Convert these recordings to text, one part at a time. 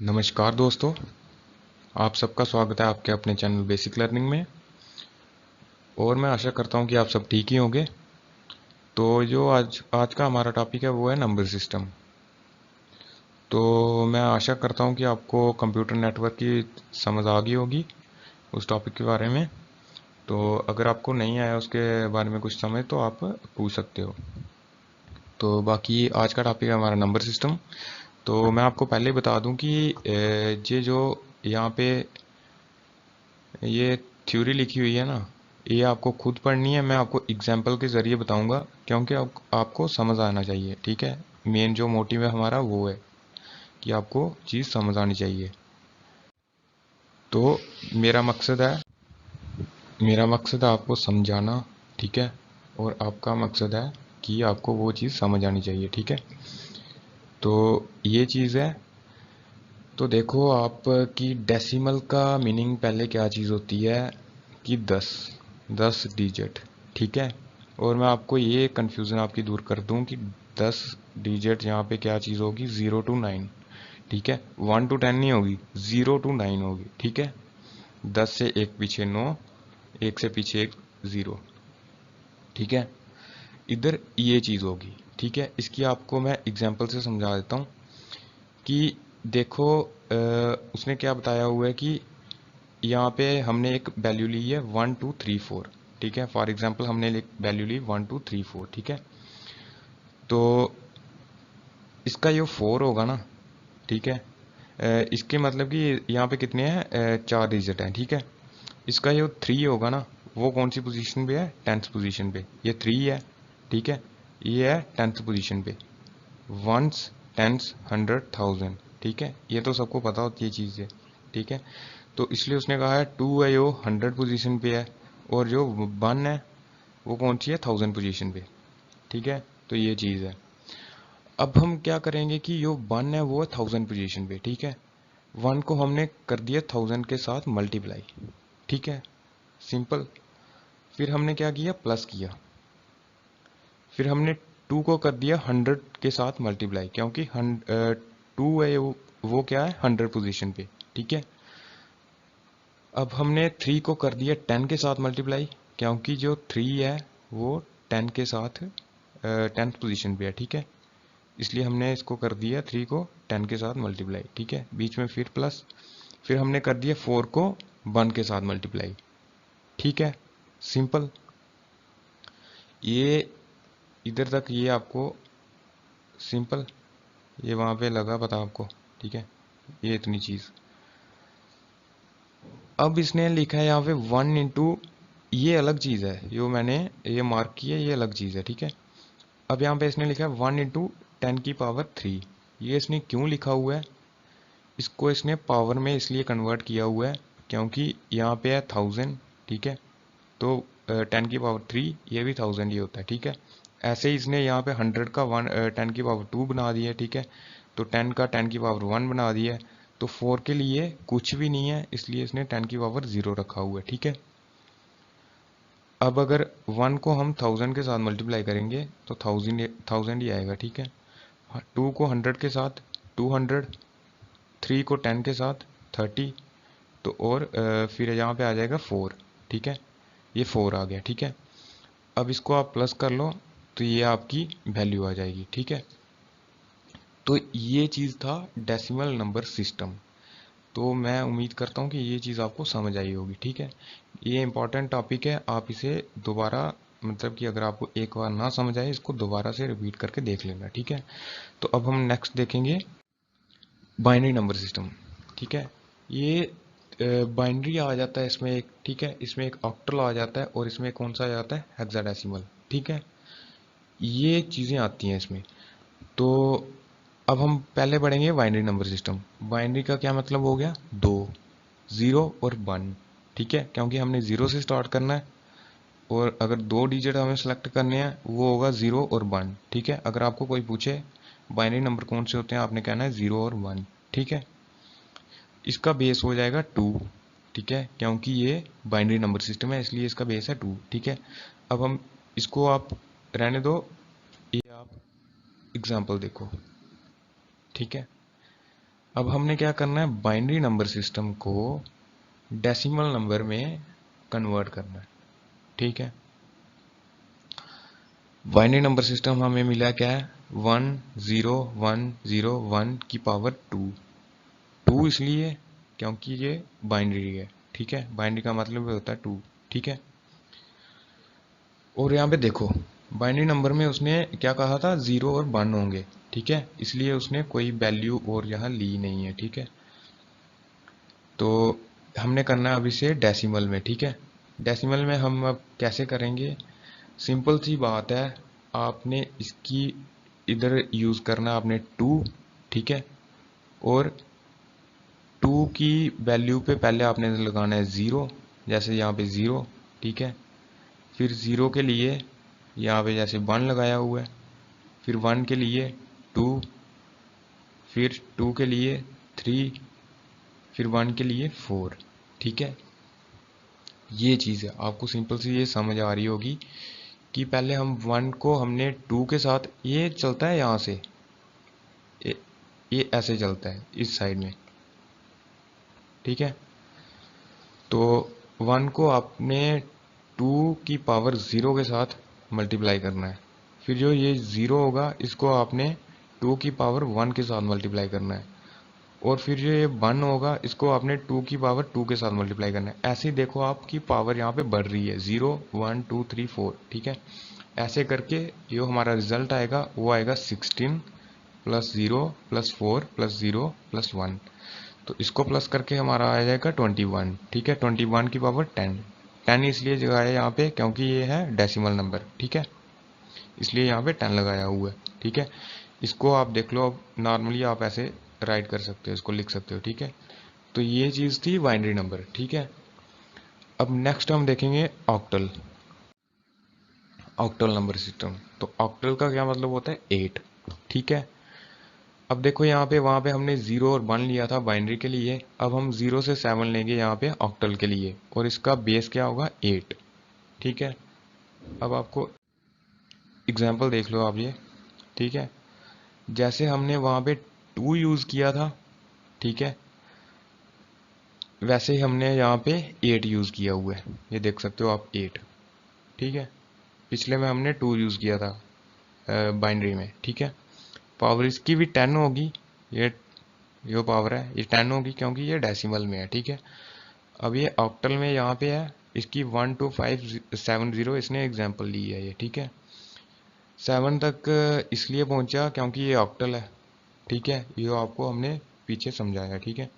नमस्कार दोस्तों, आप सबका स्वागत है आपके अपने चैनल बेसिक लर्निंग में। और मैं आशा करता हूं कि आप सब ठीक ही होंगे। तो जो आज आज का हमारा टॉपिक है वो है नंबर सिस्टम। तो मैं आशा करता हूं कि आपको कंप्यूटर नेटवर्क की समझ आ गई होगी उस टॉपिक के बारे में। तो अगर आपको नहीं आया उसके बारे में कुछ समझ तो आप पूछ सकते हो। तो बाकी आज का टॉपिक है हमारा नंबर सिस्टम। तो मैं आपको पहले बता दूं कि ये जो यहाँ पे ये थ्योरी लिखी हुई है ना, ये आपको खुद पढ़नी है। मैं आपको एग्जाम्पल के ज़रिए बताऊंगा क्योंकि आपको समझ आना चाहिए। ठीक है, मेन जो मोटिव है हमारा वो है कि आपको चीज़ समझ आनी चाहिए। तो मेरा मकसद है मेरा मकसद है आपको समझाना। ठीक है, और आपका मकसद है कि आपको वो चीज़ समझ आनी चाहिए। ठीक है, तो ये चीज़ है। तो देखो, आपकी डेसिमल का मीनिंग पहले क्या चीज़ होती है कि 10 डिजिट। ठीक है, और मैं आपको ये कन्फ्यूज़न आपकी दूर कर दूं कि 10 डिजिट यहाँ पे क्या चीज़ होगी, 0 to 9। ठीक है, 1 to 10 नहीं होगी, 0 to 9 होगी। ठीक है, 10 से एक पीछे 9, एक से पीछे एक 0। ठीक है, इधर ये चीज़ होगी। ठीक है, इसकी आपको मैं एग्जाम्पल से समझा देता हूँ कि देखो, उसने क्या बताया हुआ है कि यहाँ पे हमने एक वैल्यू ली है 1 2 3 4। ठीक है, फॉर एग्जांपल हमने वैल्यू ली 1 2 3 4। ठीक है, तो इसका ये 4 होगा ना। ठीक है, इसके मतलब कि यहाँ पे कितने हैं, 4 डिजिट हैं। ठीक है, इसका ये 3 होगा ना, वो कौन सी पोजीशन पे है, 10th पोजीशन पे। ये 3 है। ठीक है, ये है 10th पोजीशन पे। Ones, tens, 100, 1000। ठीक है, ये तो सबको पता होती है चीज़ है। ठीक है, तो इसलिए उसने कहा है 2 है जो 100 पोजीशन पे है, और जो 1 है वो कौन सी है, 1000 पोजीशन पे। ठीक है, तो ये चीज़ है। अब हम क्या करेंगे कि जो 1 है वो है 1000 पोजीशन पे। ठीक है, 1 को हमने कर दिया 1000 के साथ मल्टीप्लाई। ठीक है, सिंपल। फिर हमने क्या किया, प्लस किया। फिर हमने 2 को कर दिया 100 के साथ मल्टीप्लाई, क्योंकि 2 है वो क्या है, 100 पोजीशन पे। ठीक है, अब हमने 3 को कर दिया 10 के साथ मल्टीप्लाई, क्योंकि जो 3 है वो 10 के साथ 10th पोजीशन पे है। ठीक है, इसलिए हमने इसको कर दिया 3 को 10 के साथ मल्टीप्लाई। ठीक है, बीच में फिर प्लस। फिर हमने कर दिया 4 को 1 के साथ मल्टीप्लाई। ठीक है, सिंपल। ये इधर तक ये आपको सिंपल, ये वहाँ पे लगा पता आपको। ठीक है, ये इतनी चीज़। अब इसने लिखा है यहाँ पे 1 into, ये अलग चीज़ है, जो मैंने ये मार्क की है, ये अलग चीज़ है। ठीक है, अब यहाँ पे इसने लिखा है 1 into 10⁻³ ये इसने क्यों लिखा हुआ है, इसको इसने पावर में इसलिए कन्वर्ट किया हुआ है क्योंकि यहाँ पे है 1000। ठीक है, तो 10⁻³ ये भी 1000 ही होता है। ठीक है, ऐसे ही इसने यहाँ पे 100 का 10⁻² बना दिया है। ठीक है, तो 10 का 10⁻1 बना दिया है। तो 4 के लिए कुछ भी नहीं है, इसलिए इसने 10⁻0 रखा हुआ है। ठीक है, अब अगर 1 को हम 1000 के साथ मल्टीप्लाई करेंगे तो 1000 ही आएगा। ठीक है, 2 को 100 के साथ 200, 3 को 10 के साथ 30, तो और फिर यहाँ पे आ जाएगा 4। ठीक है, ये 4 आ गया। ठीक है, अब इसको आप प्लस कर लो तो ये आपकी वैल्यू आ जाएगी। ठीक है, तो ये चीज़ था डेसिमल नंबर सिस्टम। तो मैं उम्मीद करता हूँ कि ये चीज़ आपको समझ आई होगी। ठीक है, ये इंपॉर्टेंट टॉपिक है, आप इसे दोबारा, मतलब कि अगर आपको एक बार ना समझ आए इसको दोबारा से रिपीट करके देख लेना। ठीक है, तो अब हम नेक्स्ट देखेंगे बाइनरी नंबर सिस्टम। ठीक है, ये बाइनरी आ जाता है इसमें एक। ठीक है, इसमें एक ऑक्टल आ जाता है और इसमें कौन सा आ जाता है, हेक्साडेसिमल। ठीक है, ये चीज़ें आती हैं इसमें। तो अब हम पहले पढ़ेंगे बाइनरी नंबर सिस्टम। बाइनरी का क्या मतलब हो गया, दो, 0 और 1। ठीक है, क्योंकि हमने 0 से स्टार्ट करना है, और अगर 2 डिजिट हमें सेलेक्ट करने हैं वो होगा 0 और 1। ठीक है, अगर आपको कोई पूछे बाइनरी नंबर कौन से होते हैं, आपने कहना है 0 और 1। ठीक है, इसका बेस हो जाएगा 2। ठीक है, क्योंकि ये बाइनरी नंबर सिस्टम है इसलिए इसका बेस है 2। ठीक है, अब हम इसको आप रहने दो, ये आप एग्जाम्पल देखो। ठीक है, अब हमने क्या करना है, बाइनरी नंबर सिस्टम को डेसिमल नंबर में कन्वर्ट करना है। ठीक है, बाइनरी नंबर सिस्टम हमें मिला क्या है, 1 0 1 0 1 की पावर 2। 2 इसलिए क्योंकि ये बाइनरी है। ठीक है, बाइनरी का मतलब होता है 2। ठीक है, और यहाँ पे देखो बाइनरी नंबर में उसने क्या कहा था, 0 और 1 होंगे। ठीक है, इसलिए उसने कोई वैल्यू और यहाँ ली नहीं है। ठीक है, तो हमने करना है अब इसे डेसिमल में। ठीक है, डेसिमल में हम अब कैसे करेंगे, सिंपल सी बात है, आपने इसकी इधर यूज़ करना आपने 2। ठीक है, और 2 की वैल्यू पे पहले आपने लगाना है 0, जैसे यहाँ पे 0। ठीक है, फिर 0 के लिए यहाँ पे जैसे 1 लगाया हुआ है, फिर 1 के लिए 2, फिर 2 के लिए 3, फिर 1 के लिए 4। ठीक है, ये चीज़ है, आपको सिंपल सी ये समझ आ रही होगी कि पहले हम 1 को हमने 2 के साथ, ये चलता है यहाँ से, ये, ये ऐसे चलता है इस साइड में। ठीक है, तो 1 को आपने 2 की पावर 0 के साथ मल्टीप्लाई करना है, फिर जो ये 0 होगा इसको आपने 2 की पावर 1 के साथ मल्टीप्लाई करना है, और फिर जो ये 1 होगा इसको आपने 2 की पावर 2 के साथ मल्टीप्लाई करना है। ऐसे ही देखो आपकी पावर यहाँ पे बढ़ रही है, 0 1 2 3 4। ठीक है, ऐसे करके जो हमारा रिजल्ट आएगा वो आएगा 16 प्लस 0 प्लस 4 प्लस 0 प्लस 1। तो इसको प्लस करके हमारा आ जाएगा 21। ठीक है, 21 की पावर 10। 10 इसलिए लगाया है यहाँ पे क्योंकि ये है डेसिमल नंबर। ठीक है, इसलिए यहाँ पे 10 लगाया हुआ है। ठीक है, इसको आप देख लो, अब नॉर्मली आप ऐसे राइट कर सकते हो, इसको लिख सकते हो। ठीक है, तो ये चीज़ थी बाइनरी नंबर। ठीक है, अब नेक्स्ट हम देखेंगे ऑक्टल। ऑक्टल नंबर सिस्टम, तो ऑक्टल का क्या मतलब होता है, 8। ठीक है, अब देखो यहाँ पे वहाँ पे हमने 0 और 1 लिया था बाइनरी के लिए, अब हम 0 से 7 लेंगे यहाँ पे ऑक्टल के लिए, और इसका बेस क्या होगा, 8। ठीक है, अब आपको एग्जांपल देख लो आप ये। ठीक है, जैसे हमने वहाँ पे 2 यूज़ किया था, ठीक है, वैसे ही हमने यहाँ पे 8 यूज़ किया हुआ है, ये देख सकते हो आप 8। ठीक है, पिछले में हमने 2 यूज़ किया था बाइनरी में। ठीक है, पावर इसकी भी 10 होगी, ये जो पावर है ये 10 होगी क्योंकि ये डेसिमल में है। ठीक है, अब ये ऑक्टल में यहाँ पे है, इसकी 12570 इसने एग्जांपल ली है ये। ठीक है, 7 तक इसलिए पहुँचा क्योंकि ये ऑक्टल है। ठीक है, ये आपको हमने पीछे समझाया। ठीक है,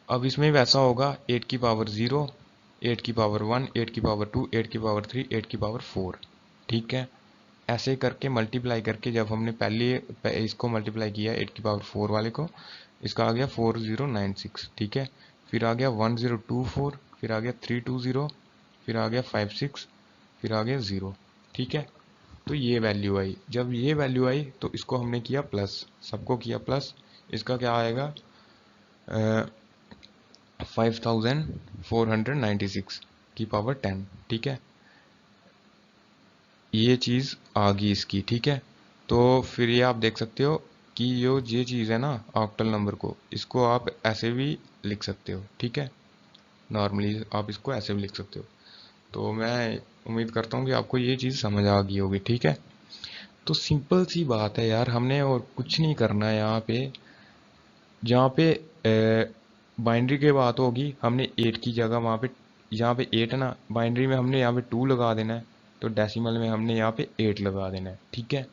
अब इसमें वैसा होगा, 8 की पावर 0, 8 की पावर 1, 8 की पावर 2, 8 की पावर 3, 8 की पावर 4। ठीक है, ऐसे करके मल्टीप्लाई करके जब हमने पहले इसको मल्टीप्लाई किया 8 की पावर 4 वाले को, इसका आ गया 4096। ठीक है, फिर आ गया 1024, फिर आ गया 320, फिर आ गया 56, फिर आ गया 0। ठीक है, तो ये वैल्यू आई, जब ये वैल्यू आई तो इसको हमने किया प्लस, सबको किया प्लस, इसका क्या आएगा, 5496 की पावर 10। ठीक है, ये चीज़ आ गई इसकी। ठीक है, तो फिर ये आप देख सकते हो कि ये चीज़ है ना, ऑक्टल नंबर को, इसको आप ऐसे भी लिख सकते हो। ठीक है, नॉर्मली आप इसको ऐसे भी लिख सकते हो। तो मैं उम्मीद करता हूँ कि आपको ये चीज़ समझ आ गई होगी। ठीक है, तो सिंपल सी बात है यार, हमने और कुछ नहीं करना है यहाँ पे। जहाँ पे बाइनरी की बात होगी, हमने 8 की जगह वहाँ पे, यहाँ पे 8 है ना, बाइनरी में हमने यहाँ पे 2 लगा देना है, तो डेसिमल में हमने यहाँ पे 8 लगा देना है। ठीक है,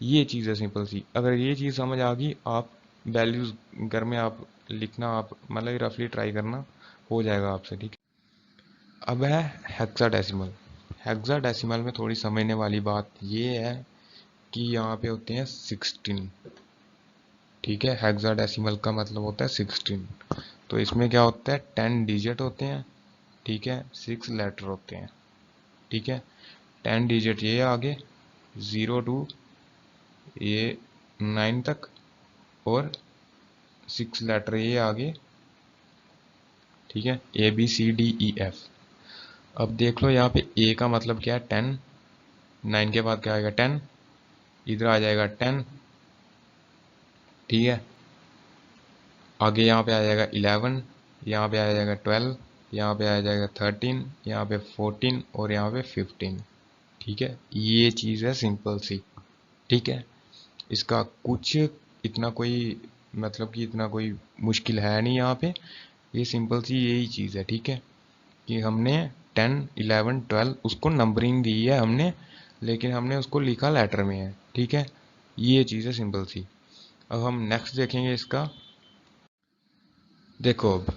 ये चीज़ है सिंपल सी। अगर ये चीज़ समझ आ गई, आप वैल्यूज़ घर में आप लिखना, आप मतलब रफली ट्राई करना, हो जाएगा आपसे। ठीक है, अब है हेक्साडेसिमल। हेक्साडेसिमल में थोड़ी समझने वाली बात ये है कि यहाँ पे होते हैं 16। ठीक है, हेक्साडेसिमल का मतलब होता है 16। तो इसमें क्या होता है, 10 डिजिट होते हैं। ठीक है, 6 लेटर होते हैं। ठीक है, 10 डिजिट ये आगे, 0 टू ये 9 तक, और 6 लेटर ये आगे। ठीक है, ABCDEF। अब देख लो यहाँ पे ए का मतलब क्या है, 10। 9 के बाद क्या आएगा, 10, इधर आ जाएगा 10। ठीक है, आगे यहाँ पे आ जाएगा 11, यहाँ पे आ जाएगा 12, यहाँ पे आ जाएगा 13, यहाँ पे 14 और यहाँ पे 15। ठीक है, ये चीज़ है सिंपल सी। ठीक है, इसका कुछ इतना कोई मतलब कि इतना कोई मुश्किल है नहीं यहाँ पे। ये सिंपल सी यही चीज़ है। ठीक है, कि हमने 10, 11, 12 उसको नंबरिंग दी है हमने, लेकिन हमने उसको लिखा लेटर में है। ठीक है, ये चीज़ है सिंपल सी। अब हम नेक्स्ट देखेंगे इसका। देखो अब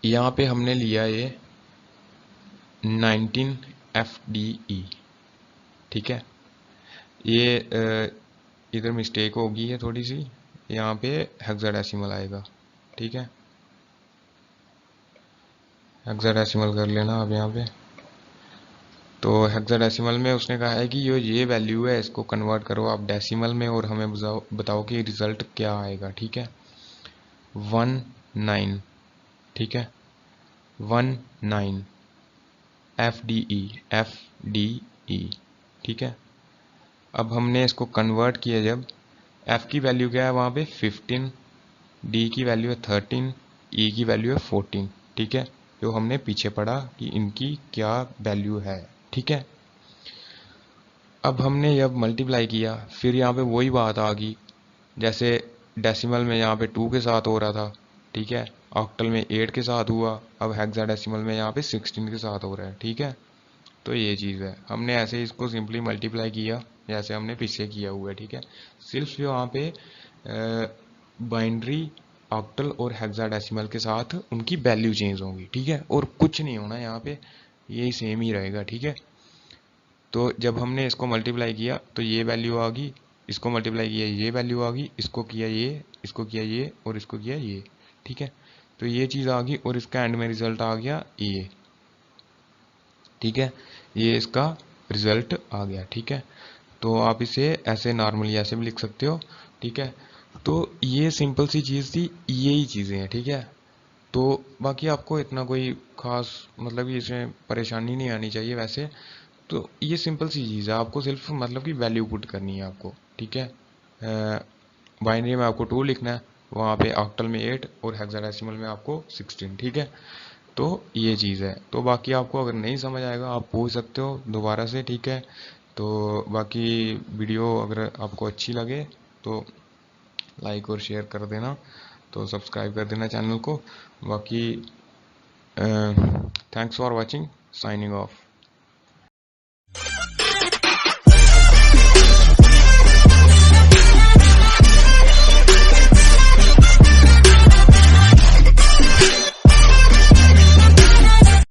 यहाँ पे हमने लिया ये 19 FDE। ठीक है, ये इधर मिस्टेक होगी है थोड़ी सी, यहाँ पे हेक्साडेसिमल आएगा। ठीक है, हेक्साडेसिमल कर लेना अब यहाँ पे। तो हेक्साडेसिमल में उसने कहा है कि ये वैल्यू है, इसको कन्वर्ट करो आप डेसिमल में और हमें बताओ कि रिजल्ट क्या आएगा। ठीक है, 19। ठीक है, 19 FDE। ठीक है, अब हमने इसको कन्वर्ट किया जब, F की वैल्यू क्या है वहाँ पे 15, D की वैल्यू है 13, E की वैल्यू है 14। ठीक है, जो हमने पीछे पढ़ा कि इनकी क्या वैल्यू है। ठीक है, अब हमने जब मल्टीप्लाई किया फिर यहाँ पे वही बात आ गई, जैसे डेसिमल में यहाँ पे 2 के साथ हो रहा था। ठीक है, ऑक्टल में 8 के साथ हुआ, अब हेक्साडेसिमल में यहाँ पे 16 के साथ हो रहा है। ठीक है, तो ये चीज़ है, हमने ऐसे ही इसको सिंपली मल्टीप्लाई किया जैसे हमने पीछे किया हुआ है। ठीक है, सिर्फ यहाँ पे बाइनरी, ऑक्टल और हेक्साडेसिमल के साथ उनकी वैल्यू चेंज होंगी। ठीक है, और कुछ नहीं होना यहाँ पे, यही सेम ही रहेगा। ठीक है, तो जब हमने इसको मल्टीप्लाई किया तो ये वैल्यू आ गई, इसको मल्टीप्लाई किया ये वैल्यू आ गई, इसको किया ये, इसको किया ये और इसको किया ये। ठीक है, तो ये चीज़ आ गई और इसका एंड में रिजल्ट आ गया ये। ठीक है, ये इसका रिजल्ट आ गया। ठीक है, तो आप इसे ऐसे नॉर्मली ऐसे भी लिख सकते हो। ठीक है, तो ये सिंपल सी चीज़ थी, यही चीज़ें हैं। ठीक है, तो बाकी आपको इतना कोई खास मतलब कि इसमें परेशानी नहीं आनी चाहिए वैसे। तो ये सिंपल सी चीज़ है, आपको सिर्फ मतलब कि वैल्यू पुट करनी है आपको। ठीक है, बाइनरी में आपको 2 लिखना है, वहाँ पे ऑक्टल में 8 और हेक्साडेसिमल में आपको 16। ठीक है, तो ये चीज़ है। तो बाकी आपको अगर नहीं समझ आएगा आप पूछ सकते हो दोबारा से। ठीक है, तो बाकी वीडियो अगर आपको अच्छी लगे तो लाइक और शेयर कर देना, तो सब्सक्राइब कर देना चैनल को। बाकी thanks for watching, signing off.